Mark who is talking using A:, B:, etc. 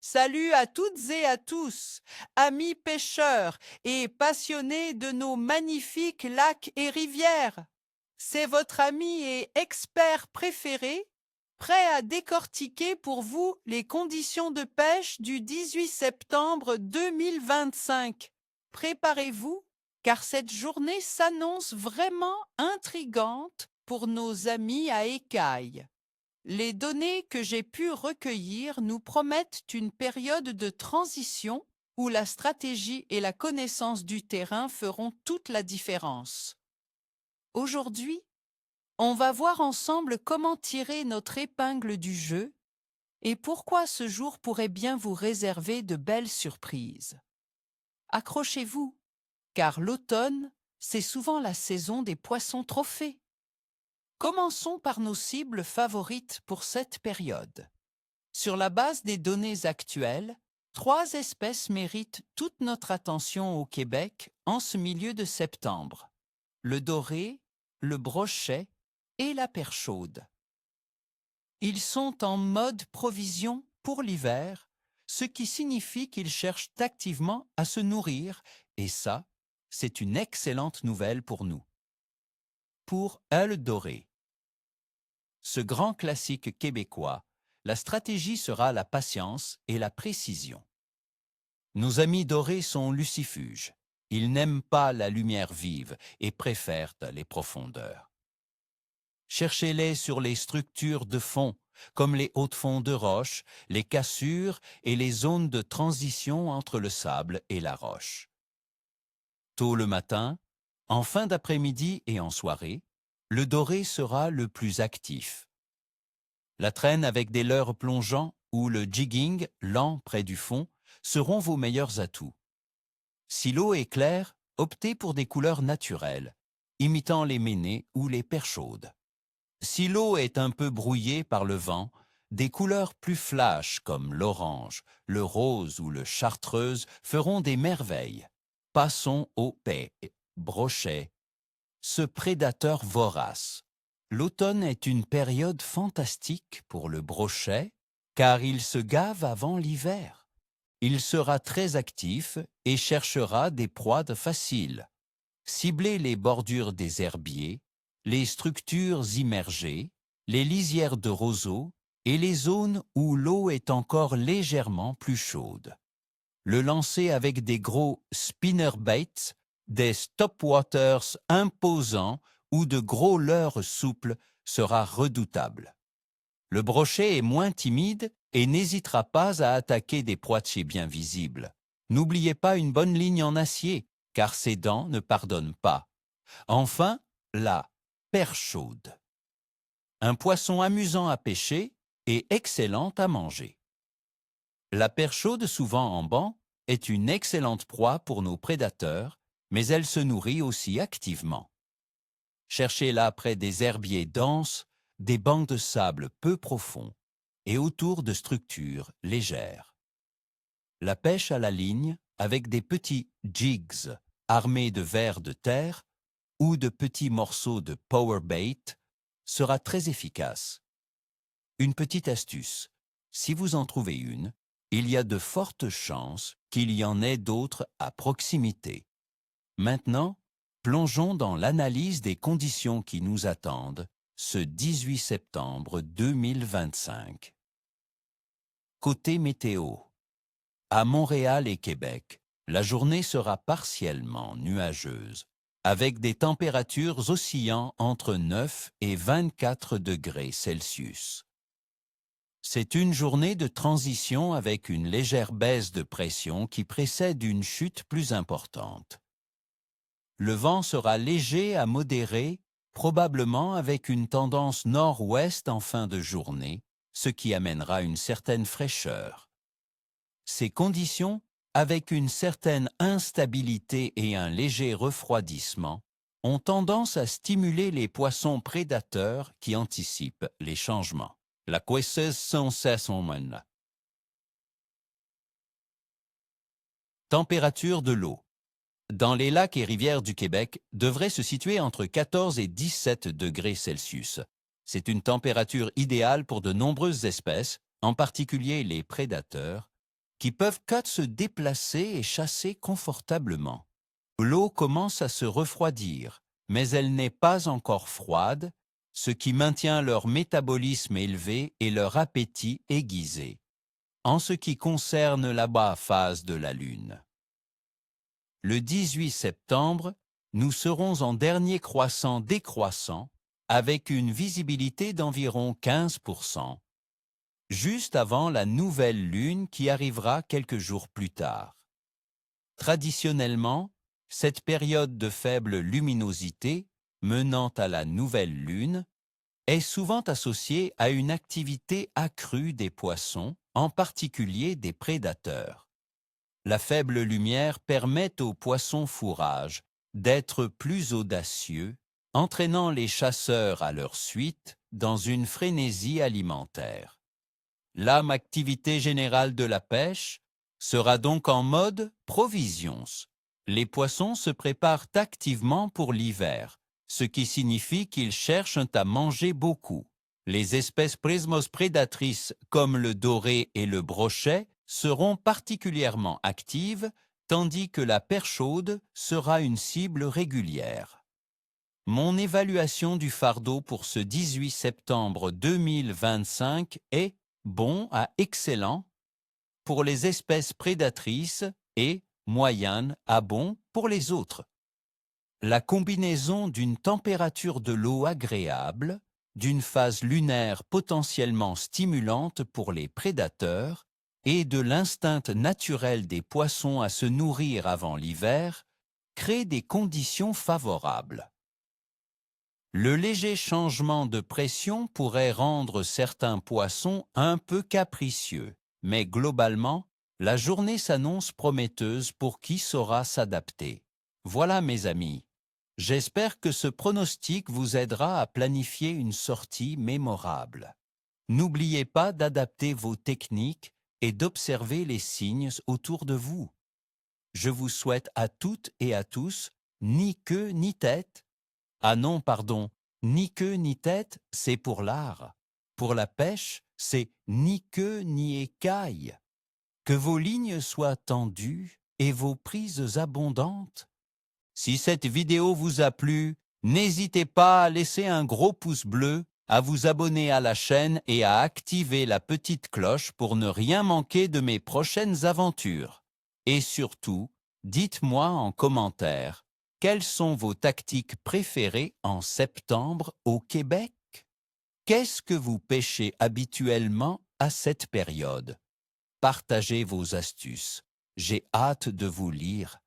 A: Salut à toutes et à tous, amis pêcheurs et passionnés de nos magnifiques lacs et rivières. C'est votre ami et expert préféré, prêt à décortiquer pour vous les conditions de pêche du 18 septembre 2025. Préparez-vous, car cette journée s'annonce vraiment intrigante pour nos amis à écailles. Les données que j'ai pu recueillir nous promettent une période de transition où la stratégie et la connaissance du terrain feront toute la différence. Aujourd'hui, on va voir ensemble comment tirer notre épingle du jeu et pourquoi ce jour pourrait bien vous réserver de belles surprises. Accrochez-vous, car l'automne, c'est souvent la saison des poissons trophées. Commençons par nos cibles favorites pour cette période. Sur la base des données actuelles, 3 espèces méritent toute notre attention au Québec en ce milieu de septembre: le doré, le brochet et la perche chaude. Ils sont en mode provision pour l'hiver, ce qui signifie qu'ils cherchent activement à se nourrir, et ça, c'est une excellente nouvelle pour nous. Pour le doré, ce grand classique québécois, la stratégie sera la patience et la précision. Nos amis dorés sont lucifuges. Ils n'aiment pas la lumière vive et préfèrent les profondeurs. Cherchez-les sur les structures de fond, comme les hauts-de-fonds de roche, les cassures et les zones de transition entre le sable et la roche. Tôt le matin, en fin d'après-midi et en soirée, le doré sera le plus actif. La traîne avec des leurres plongeants ou le jigging lent près du fond seront vos meilleurs atouts. Si l'eau est claire, optez pour des couleurs naturelles, imitant les ménés ou les perches chaudes. Si l'eau est un peu brouillée par le vent, des couleurs plus flash comme l'orange, le rose ou le chartreuse feront des merveilles. Passons au paix, brochet, ce prédateur vorace. L'automne est une période fantastique pour le brochet, car il se gave avant l'hiver. Il sera très actif et cherchera des proies faciles. Ciblez les bordures des herbiers, les structures immergées, les lisières de roseaux et les zones où l'eau est encore légèrement plus chaude. Le lancer avec des gros spinnerbaits, des stopwaters imposants ou de gros leurres souples sera redoutable. Le brochet est moins timide et n'hésitera pas à attaquer des poissons bien visibles. N'oubliez pas une bonne ligne en acier, car ses dents ne pardonnent pas. Enfin, la perche chaude. Un poisson amusant à pêcher et excellent à manger. La perche chaude, souvent en banc, est une excellente proie pour nos prédateurs, mais elle se nourrit aussi activement. Cherchez-la près des herbiers denses, des bancs de sable peu profonds et autour de structures légères. La pêche à la ligne avec des petits jigs armés de vers de terre ou de petits morceaux de powerbait sera très efficace. Une petite astuce: si vous en trouvez une, il y a de fortes chances qu'il y en ait d'autres à proximité. Maintenant, plongeons dans l'analyse des conditions qui nous attendent ce 18 septembre 2025. Côté météo. À Montréal et Québec, la journée sera partiellement nuageuse, avec des températures oscillant entre 9 et 24 degrés Celsius. C'est une journée de transition avec une légère baisse de pression qui précède une chute plus importante. Le vent sera léger à modéré, probablement avec une tendance nord-ouest en fin de journée, ce qui amènera une certaine fraîcheur. Ces conditions, avec une certaine instabilité et un léger refroidissement, ont tendance à stimuler les poissons prédateurs qui anticipent les changements. La cuisseuse sans cesse en main. Température de l'eau. Dans les lacs et rivières du Québec, devrait se situer entre 14 et 17 degrés Celsius. C'est une température idéale pour de nombreuses espèces, en particulier les prédateurs,
B: qui peuvent se déplacer et chasser confortablement. L'eau commence à se refroidir, mais elle n'est pas encore froide, ce qui maintient leur métabolisme élevé et leur appétit aiguisé. En ce qui concerne la bas phase de la Lune. Le 18 septembre, nous serons en dernier croissant décroissant, avec une visibilité d'environ 15%, juste avant la nouvelle Lune qui arrivera quelques jours plus tard. Traditionnellement, cette période de faible luminosité, menant à la nouvelle Lune, est souvent associée à une activité accrue des poissons, en particulier des prédateurs. La faible lumière permet aux poissons fourrages d'être plus audacieux, entraînant les chasseurs à leur suite dans une frénésie alimentaire. L'âme activité générale de la pêche sera donc en mode provisions. Les poissons se préparent activement pour l'hiver, ce qui signifie qu'ils cherchent à manger beaucoup. Les espèces presmos prédatrices comme le doré et le brochet seront particulièrement actives, tandis que la perchaude sera une cible régulière. Mon évaluation du fardeau pour ce 18 septembre 2025 est bon à excellent pour les espèces prédatrices et moyenne à bon pour les autres. La combinaison d'une température de l'eau agréable, d'une phase lunaire potentiellement stimulante pour les prédateurs et de l'instinct naturel des poissons à se nourrir avant l'hiver crée des conditions favorables. Le léger changement de pression pourrait rendre certains poissons un peu capricieux, mais globalement, la journée s'annonce prometteuse pour qui saura s'adapter. Voilà mes amis. J'espère que ce pronostic vous aidera à planifier une sortie mémorable. N'oubliez pas d'adapter vos techniques et d'observer les signes autour de vous. Je vous souhaite à toutes et à tous ni queue ni tête. Ah non, pardon, ni queue ni tête, c'est pour l'art. Pour la pêche, c'est ni queue ni écaille. Que vos lignes soient tendues et vos prises abondantes. Si cette vidéo vous a plu, n'hésitez pas à laisser un gros pouce bleu, à vous abonner à la chaîne et à activer la petite cloche pour ne rien manquer de mes prochaines aventures. Et surtout, dites-moi en commentaire, quelles sont vos tactiques préférées en septembre au Québec? Qu'est-ce que vous pêchez habituellement à cette période? Partagez vos astuces. J'ai hâte de vous lire.